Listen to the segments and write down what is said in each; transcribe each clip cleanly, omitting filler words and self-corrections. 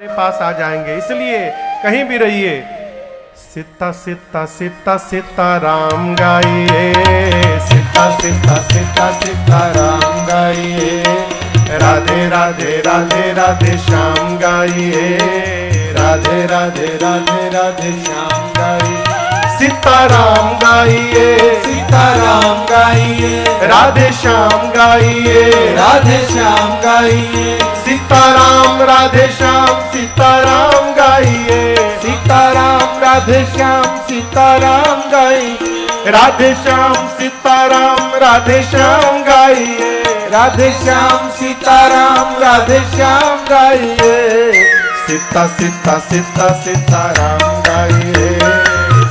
मेरे पास आ जाएंगे। इसलिए कहीं भी रहिए, सीता सीता सीता सीता राम गाइए, सीता सीता सीता सीता राम गाइए, राधे राधे राधे राधे श्याम गाइए, राधे राधे राधे राधे श्याम गाइए, सीताराम गाइए, सीताराम गाइए, राधे श्याम गाइए, राधे श्याम गाइए, सीताराम राधे श्याम सीताराम गाइए, सीताराम राधे श्याम सीताराम गाइए, राधे श्याम सीताराम राधे श्याम गाइए, राधे श्याम सीताराम राधे श्याम गाइए, सीता सीता सीता सीताराम गाइए,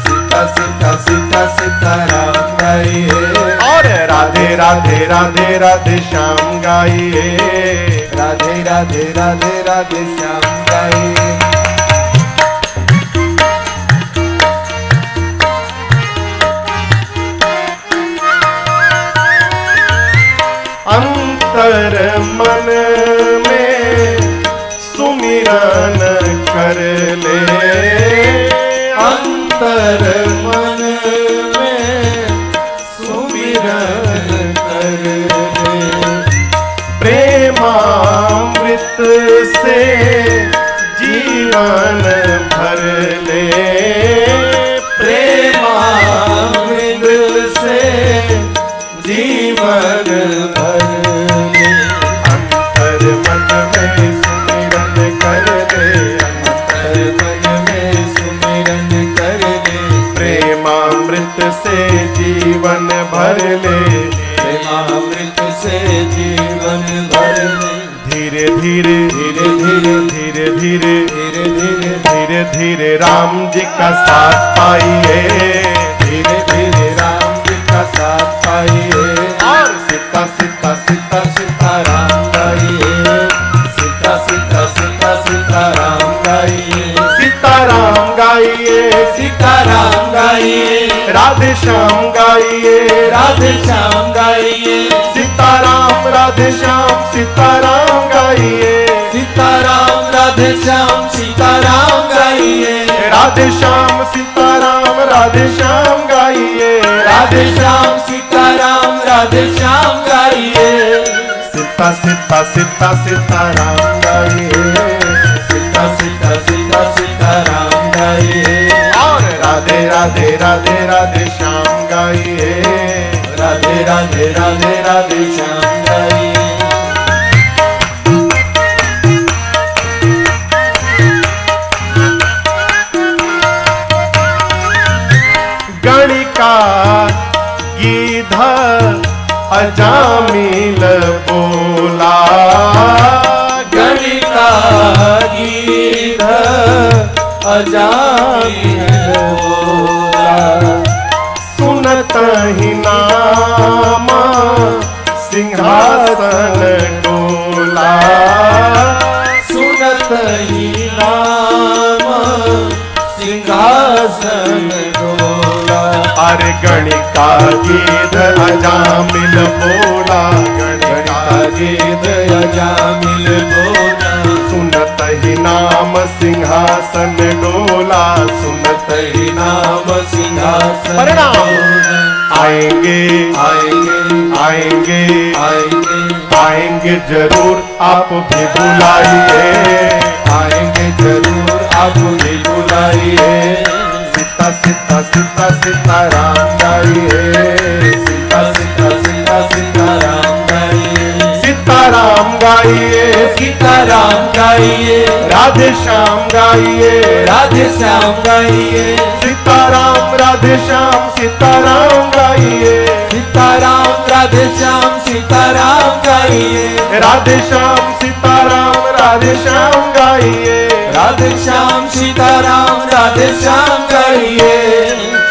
सीता सीता सीता सीताराम गाइए, और राधे राधे राधे राधे श्याम गाइए, राधे राधे राधे राधे श्याम गाइए। अंतर मन में सुमिरन कर ले, अंतर मन में सुमिरन कर ले, प्रेमामृत से जीवन भर ले, प्रेमामृत से जीवन भर ले, अंतर मन में सुमिरन कर ले, अंतर मन में सुमिरन कर ले, प्रेमामृत से जीवन भर ले, प्रेमामृत से जीवन भर ले, धीरे धीरे धीरे धीरे धीरे धीरे धीरे धीरे धीरे धीरे राम जी का साथ पाइए, धीरे धीरे राम जी का साथ पाइए, और सीता सीता सीता सीता राम गाइए, सीता सीता सीता सीता राम गाइए, सीताराम गाइए, सीताराम गाइए, राधे श्याम गाइए, राधे श्याम गाइए, सीताराम राधे श्याम सीताराम गाइए, सीताराम राधे श्याम सीताराम गाइए, राधे श्याम सीताराम राधे श्याम गाइए, राधे श्याम सीताराम राधे श्याम गाइए, सीता सीता सीता सीताराम गाइए, सीता सीता सीता सीताराम गाइए, और राधे राधे राधे राधे श्याम गाइए, राधे राधे राधे राधे श्याम गाइए। गणिका गीध अजामिल बोला, गणिका गीध अजामिल बोला, सुनत ही नाम सिंहासन डोला, सुनत ही नाम सिंहासन डोला, अरे गणिका गीध अजामिल बोला, गणिका गीध अजामिल बोला, सुनत ही नाम सिंहासन डोला, सुनत ही नाम सिंहासन परिणाम। डोला, आएंगे आएंगे आएंगे आएंगे आएंगे जरूर आप भी बुलाइए, आएंगे जरूर आप भी बुलाइए, सीता सीता सीता सीताराम गाइए, सीता सीता सीता सीताराम गाइए, सीताराम गाइए, सीताराम गाइए, राधे श्याम गाइए, राधे श्याम गाइए, सीताराम राधे श्याम सीताराम गाइए, सीताराम राधे श्याम सीताराम गाइए, राधे श्याम सीताराम राधे श्याम गाइए, राधे श्याम सीताराम राधे श्याम गाइए,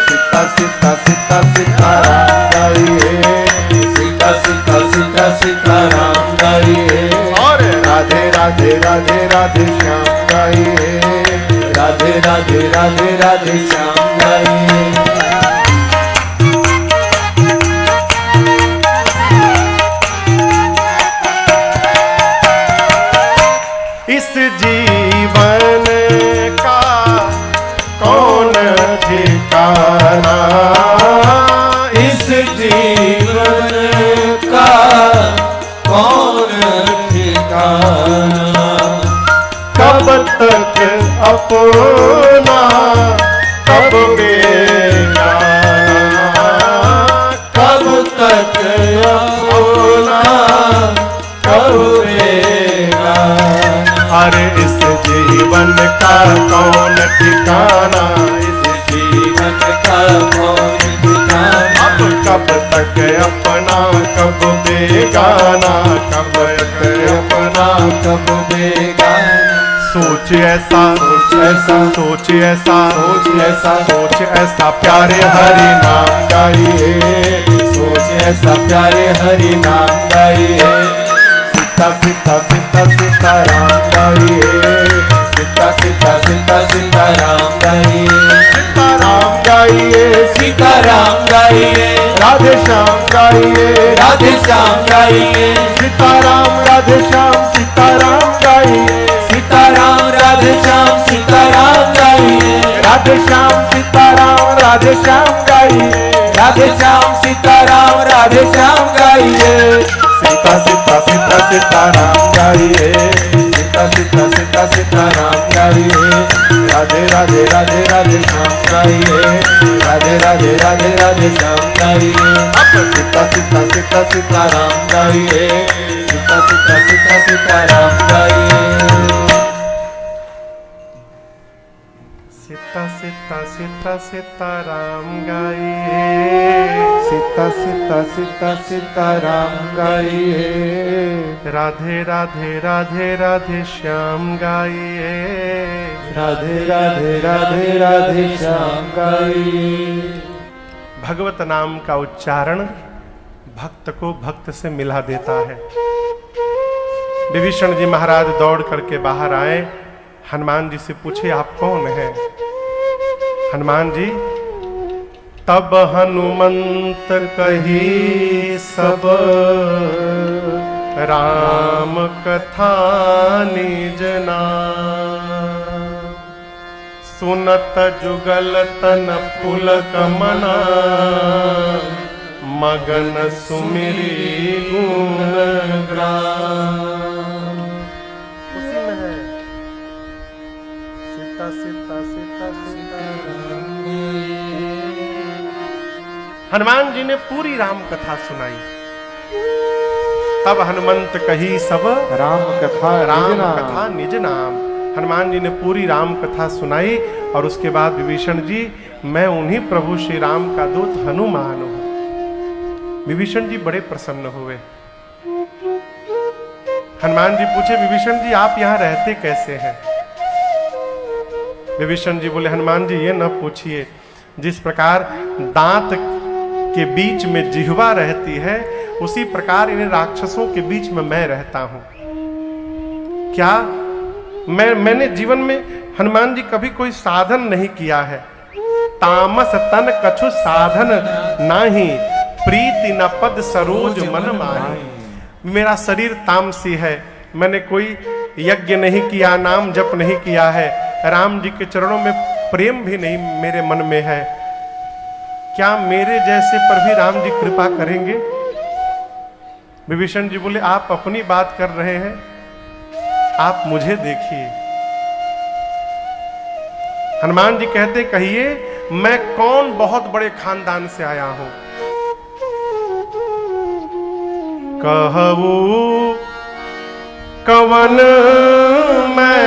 सीता सीता सीता सीताराम गाइए, सीता सीता सीता सीताराम गाइए, और राधे राधे राधे राधे श्याम गाइए, राधे राधे राधे राधे श्याम गाइए। इस जीवन तक अपना कब बेगाना, कब तक अपना कब बेगाना। अरे इस जीवन का कौन ठिकाना, इस जीवन का कौन ठिकाना। अब कब तक अपना कब बेगाना, कब तक अपना कब बेगाना। सोच ऐसा, सोच ऐसा, सोच ऐसा, सोच ऐसा, सोच ऐसा प्यारे हरि नाम गाइए, सोच ऐसा प्यारे हरि नाम गाइए। सीता सीता सीता सीता राम गाइए, सीता सीता सीता सीता राम गाइए। सीता राम गाइए, सीता राम गाइए। राधे श्याम गाइए, राधे श्याम गाइए। सीता राम राधे श्याम सीता राम गाइए, सीता राम राधे श्याम सीता राम गाइए। राधे श्याम सीता राम राधे श्याम गाइए, राधे श्याम सीता राम राधे श्याम गाइए। सीता सीता सीता सीता राम गाइए, सीता सीता सीता सीता राम गाइए। राधे राधे राधे राधे श्याम गाइए, राधे राधे राधे राधे श्याम गाइए। सीता सीता सीता सीता राम गाइए, सीता सीता सीता सीता राम गाइए। सीता सीता सीता सीता राम गाइए, सीता सीता सीता सीता राम गाइए। राधे राधे राधे राधे श्याम गाइए, राधे राधे राधे राधे श्याम गाइए। भगवत नाम का उच्चारण भक्त को भक्त से मिला देता है। विभीषण जी महाराज दौड़ करके बाहर आए, हनुमान जी से पूछे आप कौन हैं? हनुमान जी तब हनुमंत कही सब राम कथा निज नाम, सुनत जुगल तन पुलक मना, मगन सुमिरी गुण ग्राम। उसी में है सीता सीता सीता सीता। हनुमान जी ने पूरी राम कथा सुनाई। तब हनुमंत कही सब राम कथा राम कथा निज नाम। हनुमान जी ने पूरी राम कथा सुनाई और उसके बाद विभीषण जी मैं उन्हीं प्रभु श्री राम का दूत हनुमान हूं। विभीषण जी बड़े प्रसन्न हुए। हनुमान जी पूछे विभीषण जी आप यहां रहते कैसे हैं? विभीषण जी बोले हनुमान जी ये न पूछिए, जिस प्रकार दांत के बीच में जिह्वा रहती है उसी प्रकार इन राक्षसों के बीच में मैं रहता हूं। क्या मैंने जीवन में हनुमान जी कभी कोई साधन नहीं किया है। तामस तन कछु साधन नाही, प्रीति न पद सरोज मन माही। मेरा शरीर तामसी है, मैंने कोई यज्ञ नहीं किया, नाम जप नहीं किया है, राम जी के चरणों में प्रेम भी नहीं मेरे मन में है। क्या मेरे जैसे पर भी राम जी कृपा करेंगे? विभीषण जी बोले आप अपनी बात कर रहे हैं, आप मुझे देखिए। हनुमान जी कहते कहिए मैं कौन बहुत बड़े खानदान से आया हूं। कहू कवन मैं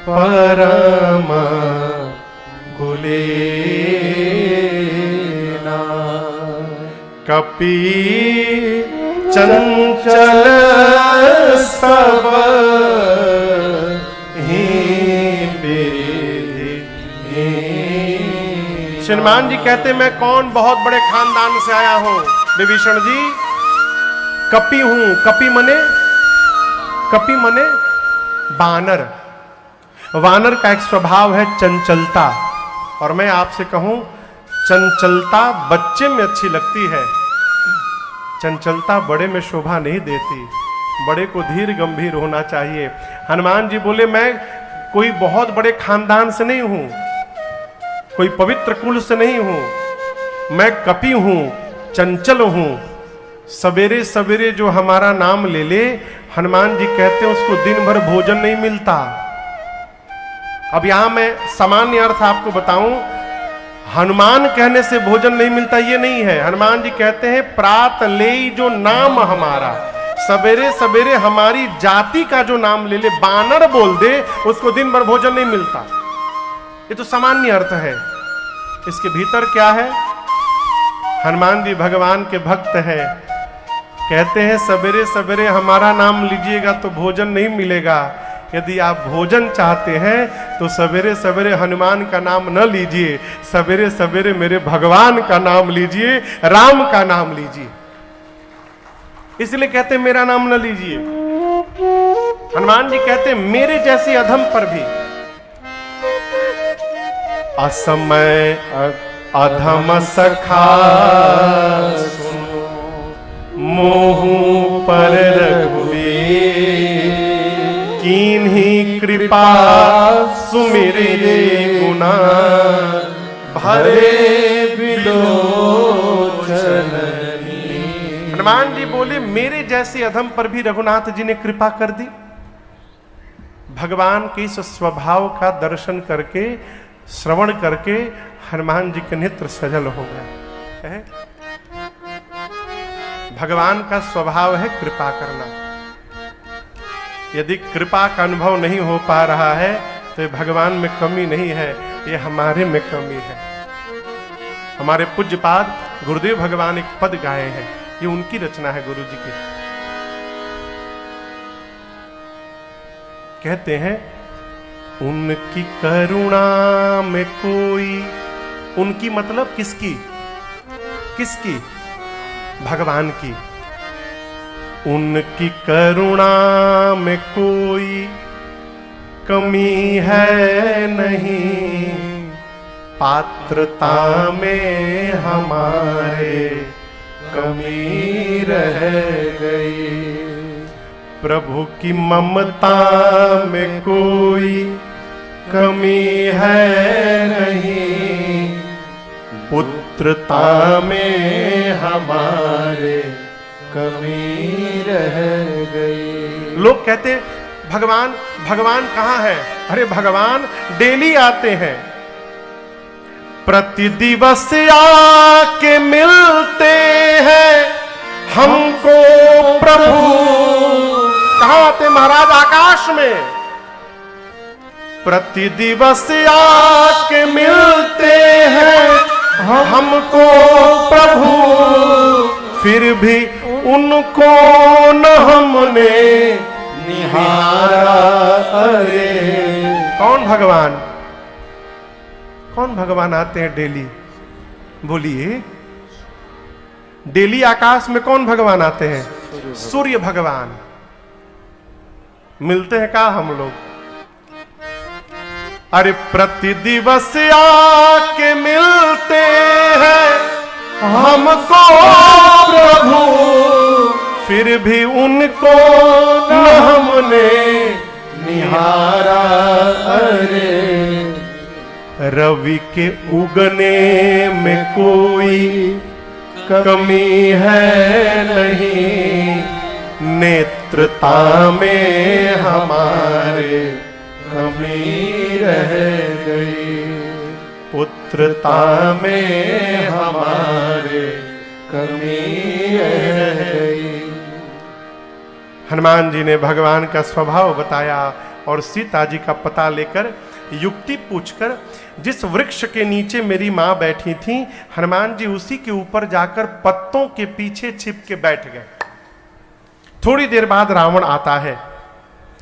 परम कुलीना, कपि चंचल सब ही विधि। हनुमान जी कहते मैं कौन बहुत बड़े खानदान से आया हूं। विभीषण जी कपि हूं। कपि मने बानर। वानर का एक स्वभाव है चंचलता, और मैं आपसे कहूं चंचलता बच्चे में अच्छी लगती है, चंचलता बड़े में शोभा नहीं देती। बड़े को धीर गंभीर होना चाहिए। हनुमान जी बोले मैं कोई बहुत बड़े खानदान से नहीं हूं, कोई पवित्र कुल से नहीं हूं, मैं कपि हूं, चंचल हूं। सवेरे सवेरे जो हमारा नाम ले ले हनुमान जी कहते हैं उसको दिन भर भोजन नहीं मिलता। अब यहां मैं सामान्य अर्थ आपको बताऊं, हनुमान कहने से भोजन नहीं मिलता ये नहीं है। हनुमान जी कहते हैं प्रात ले जो नाम हमारा, सवेरे सवेरे हमारी जाति का जो नाम ले ले, बानर बोल दे, उसको दिन भर भोजन नहीं मिलता। ये तो सामान्य अर्थ है। इसके भीतर क्या है? हनुमान जी भगवान के भक्त हैं, कहते हैं सवेरे सवेरे हमारा नाम लीजिएगा तो भोजन नहीं मिलेगा। यदि आप भोजन चाहते हैं तो सवेरे सवेरे हनुमान का नाम न लीजिए, सवेरे सवेरे मेरे भगवान का नाम लीजिए, राम का नाम लीजिए। इसलिए कहते हैं मेरा नाम न लीजिए। हनुमान जी कहते हैं मेरे जैसे अधम पर भी असमय अधम सखा मोहू पर रघुवीर, कीन्ही कृपा सुमिरे गुना भरे बिलोचन। हनुमान जी बोले मेरे जैसे अधम पर भी रघुनाथ जी ने कृपा कर दी। भगवान के इस स्वभाव का दर्शन करके, श्रवण करके हनुमान जी के नेत्र सजल हो गए। भगवान का स्वभाव है कृपा करना। यदि कृपा का अनुभव नहीं हो पा रहा है तो ये भगवान में कमी नहीं है, ये हमारे में कमी है। हमारे पूज्यपाद गुरुदेव भगवान एक पद गाए हैं, ये उनकी रचना है गुरु जी की। कहते हैं उनकी करुणा में कोई, उनकी मतलब किसकी? किसकी? भगवान की। उनकी करुणा में कोई कमी है नहीं, पात्रता में हमारे कमी रह गई। प्रभु की ममता में कोई कमी है नहीं, पुत्रता में हमारे कमी रह गई। लोग कहते भगवान भगवान कहाँ है? अरे भगवान डेली आते हैं, प्रति दिवस आके मिलते हैं हमको प्रभु। कहाँ आते महाराज? आकाश में। प्रति दिवस आके मिलते हैं हमको प्रभु, फिर भी उनको न हमने निहारा। अरे कौन भगवान? कौन भगवान आते हैं डेली? बोलिए, डेली आकाश में कौन भगवान आते हैं? सूर्य भगवान। मिलते हैं का हम लोग? अरे प्रति दिवस आके मिलते हैं हमको प्रभु, फिर भी उनको न हमने निहारा। अरे रवि के उगने में कोई कमी है नहीं, नेत्रता में हमारे कमी रह गई, पुत्रता में हमारे कमी रह गई। हनुमान जी ने भगवान का स्वभाव बताया और सीता जी का पता लेकर, युक्ति पूछकर, जिस वृक्ष के नीचे मेरी मां बैठी थी, हनुमान जी उसी के ऊपर जाकर पत्तों के पीछे छिप के बैठ गए। थोड़ी देर बाद रावण आता है,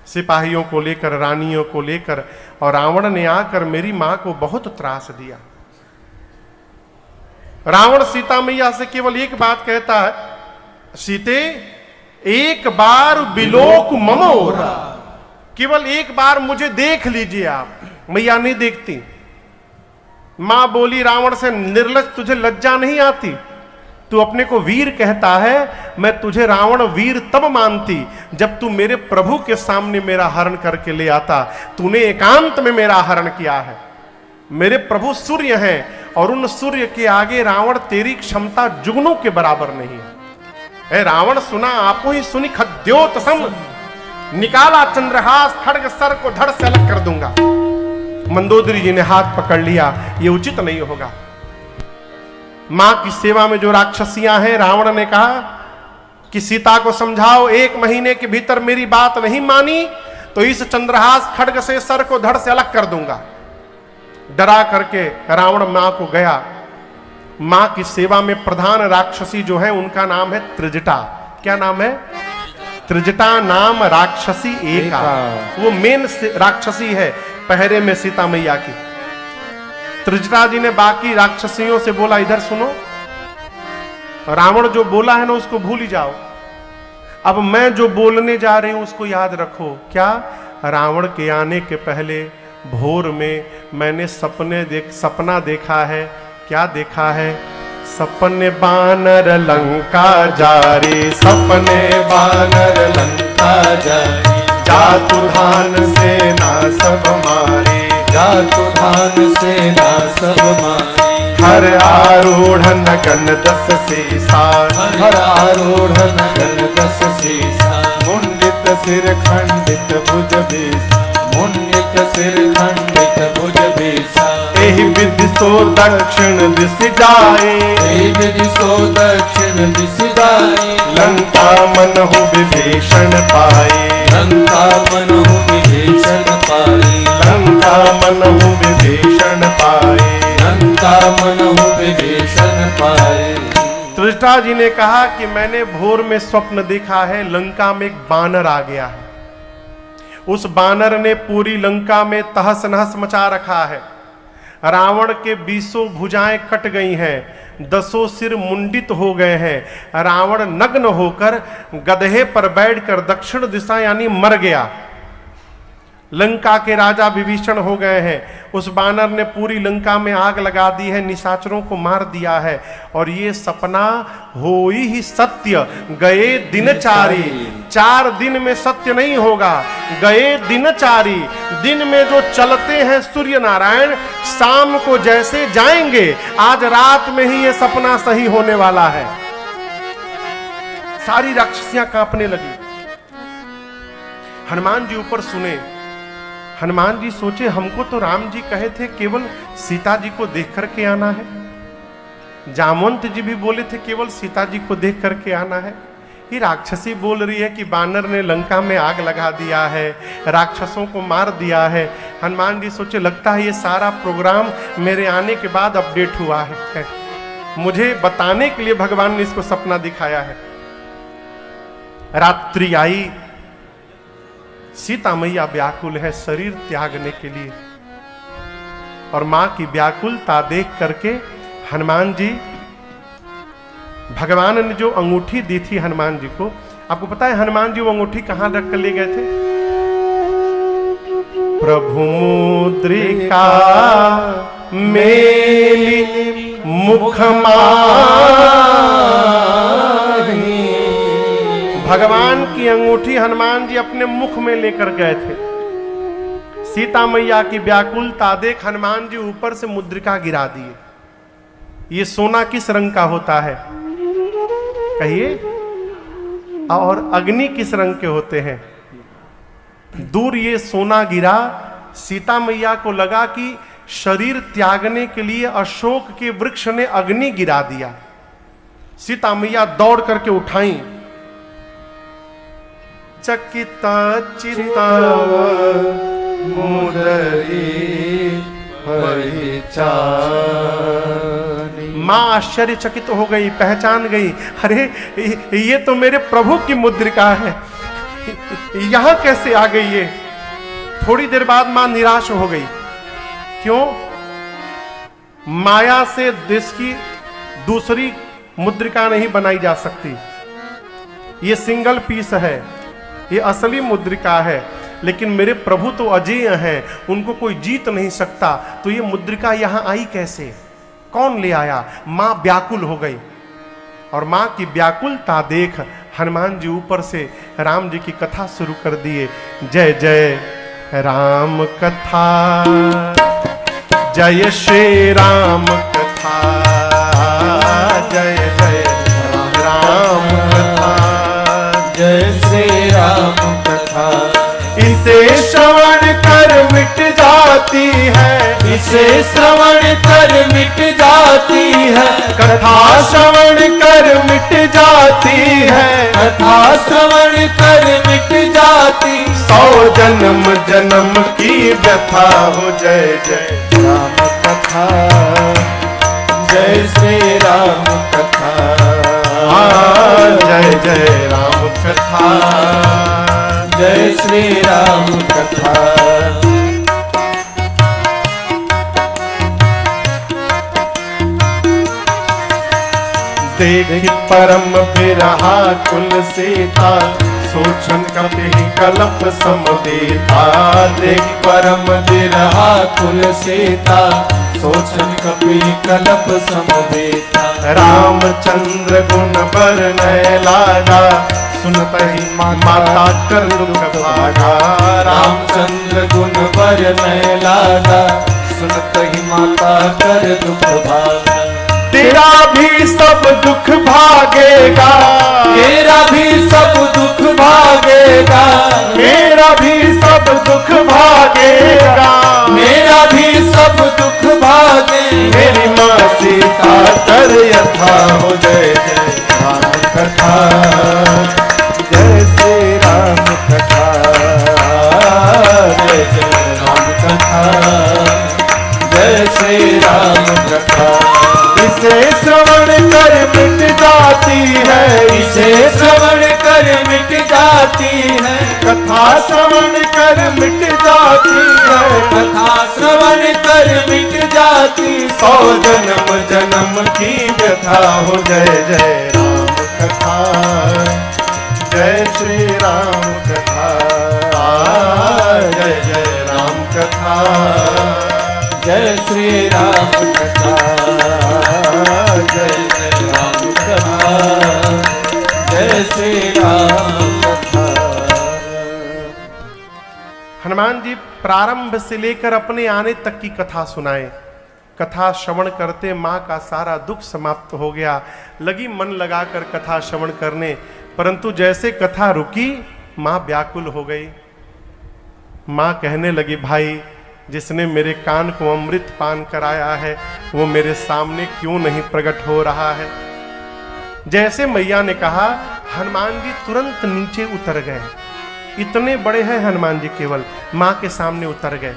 सिपाहियों को लेकर, रानियों को लेकर, और रावण ने आकर मेरी मां को बहुत त्रास दिया। रावण सीता मैया से केवल एक बात कहता है, सीते एक बार बिलोक ममोरा, केवल एक बार मुझे देख लीजिए आप। मैया नहीं देखती। मां बोली रावण से, निर्लज तुझे लज्जा नहीं आती? तू अपने को वीर कहता है, मैं तुझे रावण वीर तब मानती जब तू मेरे प्रभु के सामने मेरा हरण करके ले आता। तूने एकांत में मेरा हरण किया है। मेरे प्रभु सूर्य हैं और उन सूर्य के आगे रावण तेरी क्षमता जुगनों के बराबर नहीं है। रावण सुना आपो ही सुनी खद्योत सम, निकाला चंद्रहास, खड्ग सर को धड़ से अलग कर दूंगा। मंदोदरी जी ने हाथ पकड़ लिया, ये उचित नहीं होगा। मां की सेवा में जो राक्षसियां हैं, रावण ने कहा कि सीता को समझाओ, 1 महीने के भीतर मेरी बात नहीं मानी तो इस चंद्रहास खड्ग से सर को धड़ से अलग कर दूंगा। डरा करके रावण मां को गया। मां की सेवा में प्रधान राक्षसी जो है उनका नाम है त्रिजटा। क्या नाम है? त्रिजटा नाम राक्षसी एका, वो मेन राक्षसी है पहरे में सीता मैया की। त्रिजटा जी ने बाकी राक्षसियों से बोला, इधर सुनो, रावण जो बोला है ना उसको भूल ही जाओ, अब मैं जो बोलने जा रही हूं उसको याद रखो। क्या? रावण के आने के पहले भोर में मैंने सपना देखा है। क्या देखा है? सपने बानर लंका जारी, सपने बानर लंका जारी, जातु धान सेना सब मारी, जातु धान सेना सब मारी, हर आरूढ़ नगन 10 सीसा, हर आरूढ़ नगन 10 सीसा, मुंडित सिर खंडित भुज बीसा, मुंडित सिर खंडित भुज बीसा, एहि विधि सो दक्षिण दिश जाए, एहि विधि सो दक्षिण दिश जाए, लंका मनहु विभीषण पाए, लंका मनहु विभीषण पाए, लंका मनहु विभीषण पाए, लंका मनहु विभीषण पाए। त्रिजटा जी ने कहा कि मैंने भोर में स्वप्न देखा है, लंका में एक बानर आ गया है। उस बानर ने पूरी लंका में तहस नहस मचा रखा है। रावण के 20 भुजाएं कट गई हैं, 10 सिर मुंडित हो गए हैं। रावण नग्न होकर गधे पर बैठकर दक्षिण दिशा यानी मर गया। लंका के राजा विभीषण हो गए हैं। उस बानर ने पूरी लंका में आग लगा दी है, निशाचरों को मार दिया है। और ये सपना होई ही सत्य, गए दिनचारी। 4 दिन में सत्य नहीं होगा, गए दिनचारी। दिन में जो चलते हैं सूर्य नारायण, शाम को जैसे जाएंगे, आज रात में ही ये सपना सही होने वाला है। सारी राक्षसियां कांपने लगी। हनुमान जी ऊपर सुने। हनुमान जी सोचे, हमको तो राम जी कहे थे केवल सीता जी को देख करके आना है। जामवंत जी भी बोले थे केवल सीता जी को देख करके आना है। ये राक्षसी बोल रही है कि बानर ने लंका में आग लगा दिया है, राक्षसों को मार दिया है। हनुमान जी सोचे, लगता है ये सारा प्रोग्राम मेरे आने के बाद अपडेट हुआ है। मुझे बताने के लिए भगवान ने इसको सपना दिखाया है। रात्रि आई, सीता मैया व्याकुल है शरीर त्यागने के लिए, और मां की व्याकुलता देख करके हनुमान जी, भगवान ने जो अंगूठी दी थी हनुमान जी को, आपको पता है हनुमान जी वो अंगूठी कहां रख कर ले गए थे? प्रभु मुद्रिका मेली मुख भगवान की अंगूठी हनुमान जी अपने मुख में लेकर गए थे। सीता मैया की व्याकुलता देख हनुमान जी ऊपर से मुद्रिका गिरा दिए। ये सोना किस रंग का होता है कहिए? और अग्नि किस रंग के होते हैं? दूर ये सोना गिरा। सीता मैया को लगा कि शरीर त्यागने के लिए अशोक के वृक्ष ने अग्नि गिरा दिया। सीता मैया दौड़ करके उठाई। चकित चित्त मुदरी पहचानी। मां आश्चर्यचकित हो गई, पहचान गई, अरे ये तो मेरे प्रभु की मुद्रिका है, यहां कैसे आ गई ये? थोड़ी देर बाद मां निराश हो गई। क्यों? माया से देश की दूसरी मुद्रिका नहीं बनाई जा सकती। ये सिंगल पीस है, ये असली मुद्रिका है, लेकिन मेरे प्रभु तो अजेय हैं, उनको कोई जीत नहीं सकता, तो ये मुद्रिका यहां आई कैसे? कौन ले आया? मां व्याकुल हो गई। और मां की व्याकुलता देख हनुमान जी ऊपर से राम जी की कथा शुरू कर दिए। जय जय राम कथा, जय श्री राम कथा, जय जय राम कथा, जय श्री राम कथा, इसे श्रवण कर मिट जाती है, कथा श्रवण कर मिट जाती है, कथा श्रवण कर मिट जाती। 100 जन्म जन्म की व्यथा हो। जय जय राम कथा, जय श्री राम कथा, जय जय राम कथा, जय श्री राम कथा। देखी परम बिरहा कुल सीता, सोचन कपि कलप समवेता। देख परम बिरहा कुल सीता, सोचन कपि कलप समवेता। रामचंद्र गुण बरनय लागा, सुनत ही माता कर दुख भागा। रामचंद्र गुण बरनय लागा, सुनत ही माता कर दुख भागा। तेरा भी सब दुख भागेगा, तेरा भी सब दुख भागेगा, मेरा भी सब दुख भागेगा, मेरा भी सब दुख भागेगा। मेरी माँ सीता कर यथा हो। जय जय राम कथा, जय श्री राम कथा, जय जय राम कथा, जय श्री राम कथा। इसे श्रवण कर मिट जाती है, इसे श्रवण कर मिट जाती है, कथा श्रवण कर मिट जाती है, कथा श्रवण कर मिट जाती। 100 जन्म जन्म की व्यथा हो। जय जय राम कथा, जय श्री राम कथा, जय जय राम कथा, जय श्री राम कथा, जय जय राम कथा, जय श्री राम कथा। हनुमान जी प्रारंभ से लेकर अपने आने तक की कथा सुनाए। कथा श्रवण करते माँ का सारा दुख समाप्त हो गया। लगी मन लगाकर कथा श्रवण करने, परंतु जैसे कथा रुकी माँ व्याकुल हो गई। माँ कहने लगी, भाई जिसने मेरे कान को अमृत पान कराया है वो मेरे सामने क्यों नहीं प्रकट हो रहा है। जैसे मैया ने कहा, हनुमान जी तुरंत नीचे उतर गए। इतने बड़े हैं हनुमान जी, केवल माँ के सामने उतर गए।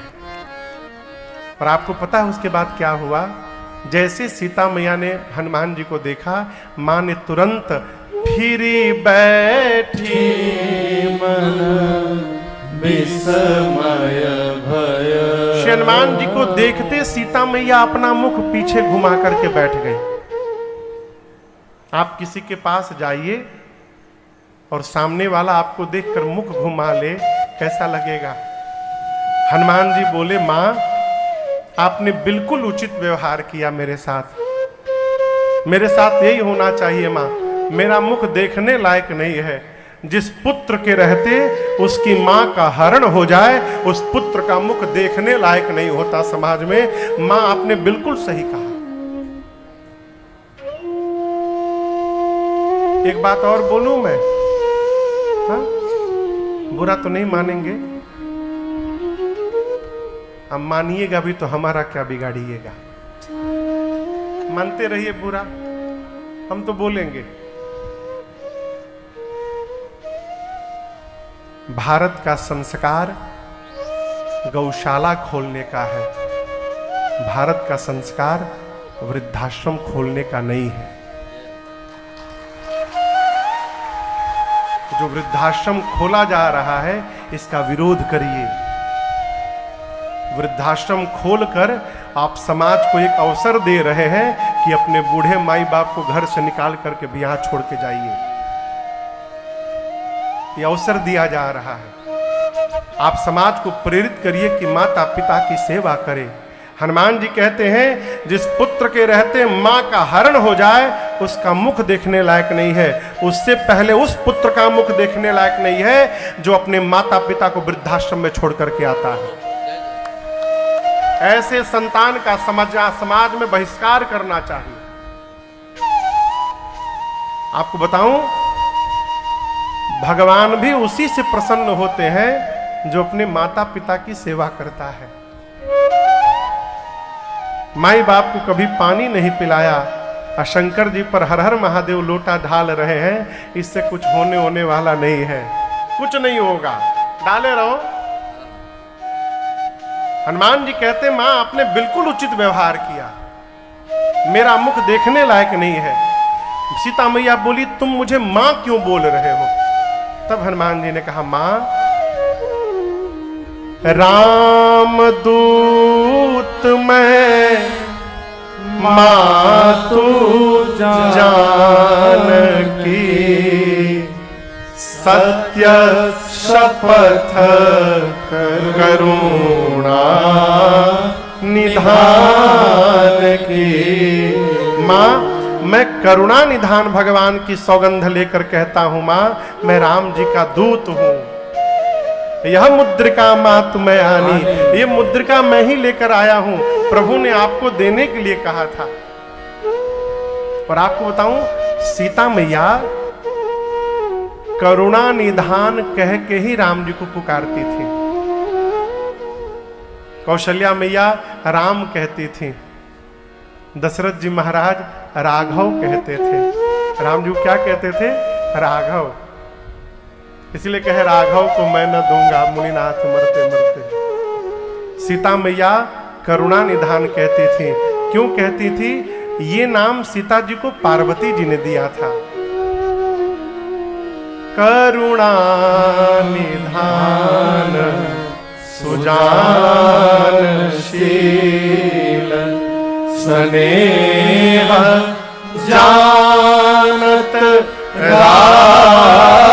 और आपको पता है उसके बाद क्या हुआ? जैसे सीता मैया ने हनुमान जी को देखा, माँ ने तुरंत फिरी बैठी मन विस्मय भय। श्री हनुमान जी को देखते सीता मैया अपना मुख पीछे घुमा करके बैठ गई। आप किसी के पास जाइए और सामने वाला आपको देखकर मुख घुमा ले, कैसा लगेगा? हनुमान जी बोले, माँ आपने बिल्कुल उचित व्यवहार किया मेरे साथ। मेरे साथ यही होना चाहिए माँ। मेरा मुख देखने लायक नहीं है। जिस पुत्र के रहते उसकी माँ का हरण हो जाए, उस पुत्र का मुख देखने लायक नहीं होता समाज में। माँ आपने बिल्कुल सही कहा। एक बात और बोलूं मैं, हाँ? बुरा तो नहीं मानेंगे? अब मानिएगा भी तो हमारा क्या बिगाड़िएगा। मानते रहिए बुरा, हम तो बोलेंगे। भारत का संस्कार गौशाला खोलने का है। भारत का संस्कार वृद्धाश्रम खोलने का नहीं है। जो वृद्धाश्रम खोला जा रहा है इसका विरोध करिए। वृद्धाश्रम खोलकर आप समाज को एक अवसर दे रहे हैं कि अपने बूढ़े माई बाप को घर से निकाल करके भी यहां छोड़ के जाइए। ये अवसर दिया जा रहा है। आप समाज को प्रेरित करिए कि माता पिता की सेवा करें। हनुमान जी कहते हैं, जिस पुत्र के रहते मां का हरण हो जाए उसका मुख देखने लायक नहीं है। उससे पहले उस पुत्र का मुख देखने लायक नहीं है जो अपने माता पिता को वृद्धाश्रम में छोड़ करके आता है। ऐसे संतान का समाज में बहिष्कार करना चाहिए। आपको बताऊं, भगवान भी उसी से प्रसन्न होते हैं जो अपने माता पिता की सेवा करता है। माई बाप को कभी पानी नहीं पिलाया और शंकर जी पर हर हर महादेव लोटा ढाल रहे हैं, इससे कुछ होने वाला नहीं है, कुछ नहीं होगा, डाले रहो। हनुमान जी कहते मां आपने बिल्कुल उचित व्यवहार किया, मेरा मुख देखने लायक नहीं है। सीता मैया बोली तुम मुझे मां क्यों बोल रहे हो? तब हनुमान जी ने कहा मां राम दूत मैं मां तू जानकी सत्य शपथ करुणा निधान की। मां मैं करुणा निधान भगवान की सौगंध लेकर कहता हूं मां मैं राम जी का दूत हूं। यह मुद्रिका मात मैं आनी, ये मुद्रिका मैं ही लेकर आया हूं, प्रभु ने आपको देने के लिए कहा था। और आपको बताऊं सीता मैया करुणा निधान कह के ही राम जी को पुकारती थी। कौशल्या मैया राम कहती थी, दशरथ जी महाराज राघव कहते थे। राम जी क्या कहते थे? राघव। इसलिए कहे राघव को मैं न दूंगा मुनिनाथ मरते मरते। सीता मैया करुणा निधान कहती थी। क्यों कहती थी? ये नाम सीता जी को पार्वती जी ने दिया था। करुणा निधान सुजानशील स्नेह जानत रावरो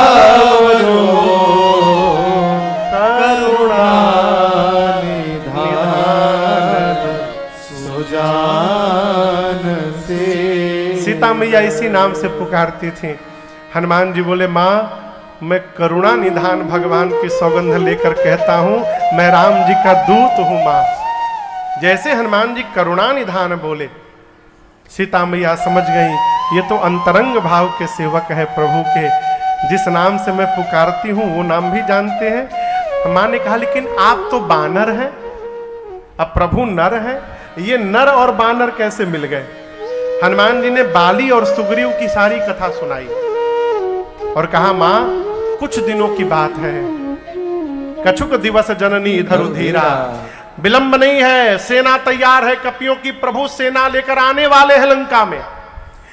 करुणा निधान सुजान से। सीता मैया इसी नाम से पुकारती थी। हनुमान जी बोले मां मैं करुणा निधान भगवान की सौगंध लेकर कहता हूं मैं राम जी का दूत हूं मां। जैसे हनुमान जी करुणा निधान बोले सीता मैया समझ गई ये तो अंतरंग भाव के सेवक है प्रभु के, जिस नाम से मैं पुकारती हूं वो नाम भी जानते हैं। मां ने कहा लेकिन आप तो बानर हैं, अब प्रभु नर हैं, ये नर और बानर कैसे मिल गए? हनुमान जी ने बाली और सुग्रीव की सारी कथा सुनाई और कहा मां कुछ दिनों की बात है, कछुक दिवस जननी इधर उधीरा, विलंब नहीं है, सेना तैयार है कपियों की, प्रभु सेना लेकर आने वाले हैं लंका में,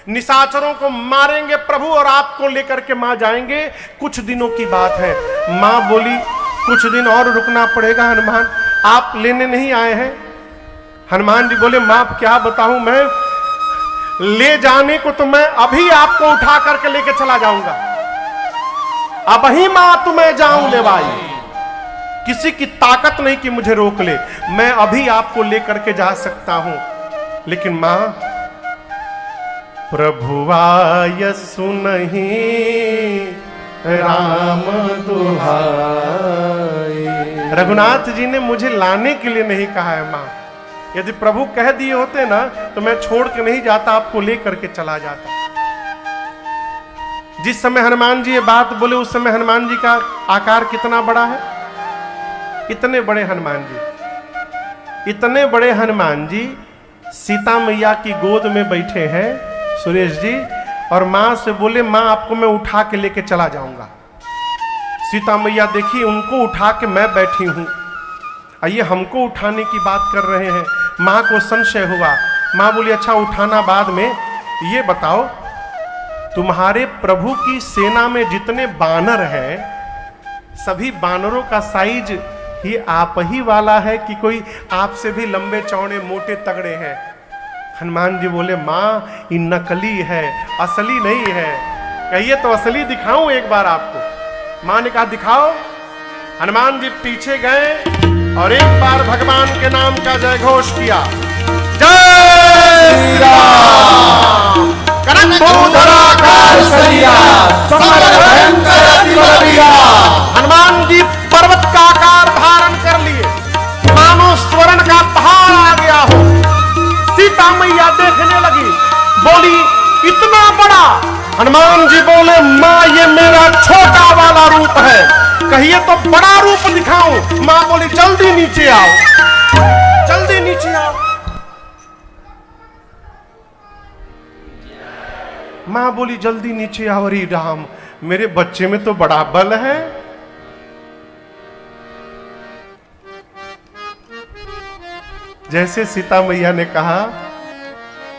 निशाचरों को मारेंगे प्रभु और आपको लेकर के मां जाएंगे, कुछ दिनों की बात है। मां बोली कुछ दिन और रुकना पड़ेगा हनुमान, आप लेने नहीं आए हैं? हनुमान जी बोले मां क्या बताऊं मैं, ले जाने को तो मैं अभी आपको उठा करके लेके चला जाऊंगा, अब ही मां तुम्हें जाऊं ले भाई, किसी की ताकत नहीं कि मुझे रोक ले, मैं अभी आपको लेकर के जा सकता हूं, लेकिन मां प्रभुआय सुनहि राम दुहाई। रघुनाथ जी ने मुझे लाने के लिए नहीं कहा है मां, यदि प्रभु कह दिए होते ना तो मैं छोड़ के नहीं जाता, आपको लेकर के चला जाता। जिस समय हनुमान जी ये बात बोले उस समय हनुमान जी का आकार कितना बड़ा है, इतने बड़े हनुमान जी, इतने बड़े हनुमान जी सीता मैया की गोद में बैठे हैं सुरेश जी, और मां से बोले मां आपको मैं उठा के लेके चला जाऊंगा। सीता मैया देखिए उनको उठा के मैं बैठी हूं, ये हमको उठाने की बात कर रहे हैं। मां को संशय हुआ, मां बोली अच्छा उठाना बाद में, ये बताओ तुम्हारे प्रभु की सेना में जितने बानर हैं सभी बानरों का साइज ही आप ही वाला है कि कोई आपसे भी लंबे चौड़े मोटे तगड़े हैं? हनुमान जी बोले मां ये नकली है, असली नहीं है। कहिए तो असली दिखाऊं एक बार आपको? मां ने कहा दिखाओ। हनुमान जी पीछे गए और एक बार भगवान के नाम का जय घोष किया, जय श्री राम। हनुमान जी पर्वत का आकार धारण कर लिए, मानो स्वर्ण का पहाड़ आ गया हो। सीता मैया देखने लगी, बोली इतना बड़ा? हनुमान जी बोले मां ये मेरा छोटा वाला रूप है, कहिए तो बड़ा रूप दिखाऊं? मां बोली जल्दी नीचे आओ, जल्दी नीचे आओ। माँ बोली जल्दी नीचे आओ रे राम, मेरे बच्चे में तो बड़ा बल है। जैसे सीता मैया ने कहा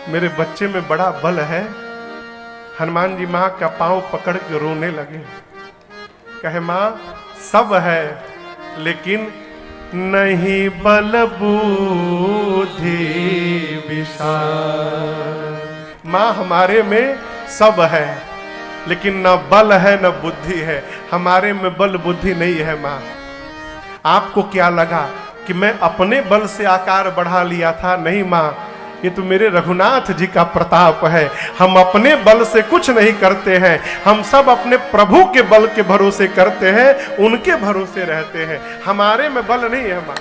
मेरे बच्चे में बड़ा बल है, हनुमान जी माँ का पांव पकड़ के रोने लगे। कहे माँ सब है लेकिन नहीं बल बुद्धि विशाल। माँ हमारे में सब है लेकिन न बल है न बुद्धि है, हमारे में बल बुद्धि नहीं है। माँ आपको क्या लगा कि मैं अपने बल से आकार बढ़ा लिया था? नहीं माँ, ये तो मेरे रघुनाथ जी का प्रताप है। हम अपने बल से कुछ नहीं करते हैं, हम सब अपने प्रभु के बल के भरोसे करते हैं, उनके भरोसे रहते हैं, हमारे में बल नहीं है। मां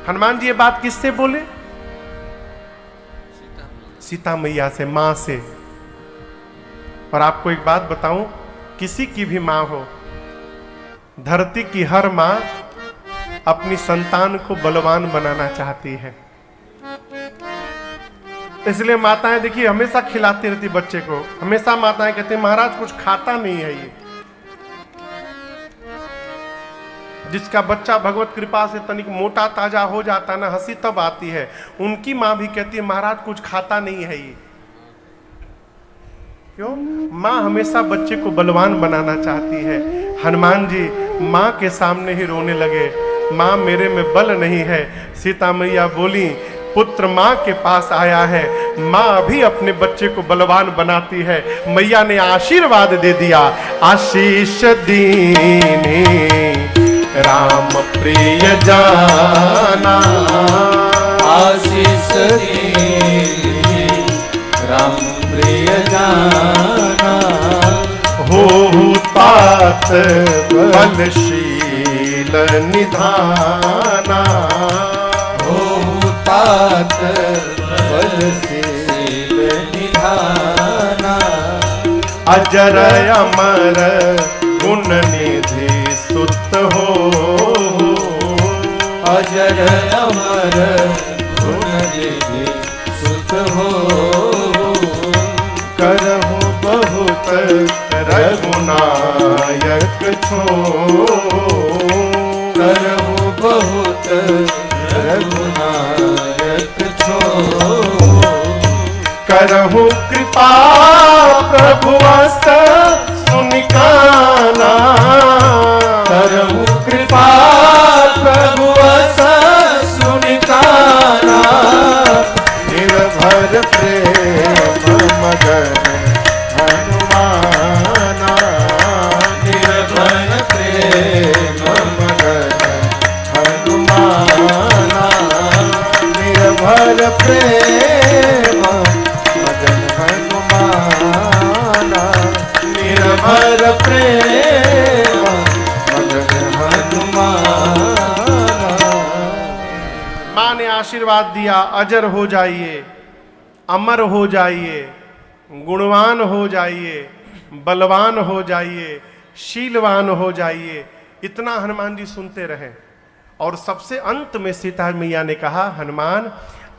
हनुमान जी ये बात किससे बोले? सीता मैया से, मां से। और आपको एक बात बताऊं, किसी की भी मां हो, धरती की हर मां अपनी संतान को बलवान बनाना चाहती है। इसलिए माताएं देखिए हमेशा खिलाती रहती बच्चे को। हमेशा माताएं कहती महाराज कुछ खाता नहीं है ये। जिसका बच्चा भगवत कृपा से तनिक मोटा ताजा हो जाता ना, हंसी तब आती है। उनकी मां भी कहती है महाराज कुछ खाता नहीं है ये। क्यों? मां हमेशा बच्चे को बलवान बनाना चाहती है। हनुमान जी मां के सामने ही रोने लगे, मां मेरे में बल नहीं है। सीता मैया बोली पुत्र मां के पास आया है, मां भी अपने बच्चे को बलवान बनाती है। मैया ने आशीर्वाद दे दिया, आशीष दीनी राम प्रिय जाना, आशीष दीनी राम प्रिय जाना, हो तात बलशील निधाना, तात बलशील निधाना, अजर अमर गुण निधि सुत हो, अजर अमर गुण निधि सुत हो, करहु बहुत रघुनायक छो, करहु बहुत रघुनायक छो, करहु कृपा प्रभु अस सुनिकाना, करहु कृपा प्रभु अस सुनिकाना, निर्भर प्रेम मगन हनुमाना, निर्भर प्रेम मगन हनुमाना, निर्भर प्रेम मगन हनुमाना, निर्भर प्रेम मगन हनुमाना। मां ने आशीर्वाद दिया, अजर हो जाइए, अमर हो जाइए, गुणवान हो जाइए, बलवान हो जाइए, शीलवान हो जाइए। इतना हनुमान जी सुनते रहे। और सबसे अंत में सीता मैया ने कहा हनुमान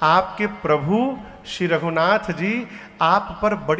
आपके प्रभु श्री रघुनाथ जी आप पर बड़ी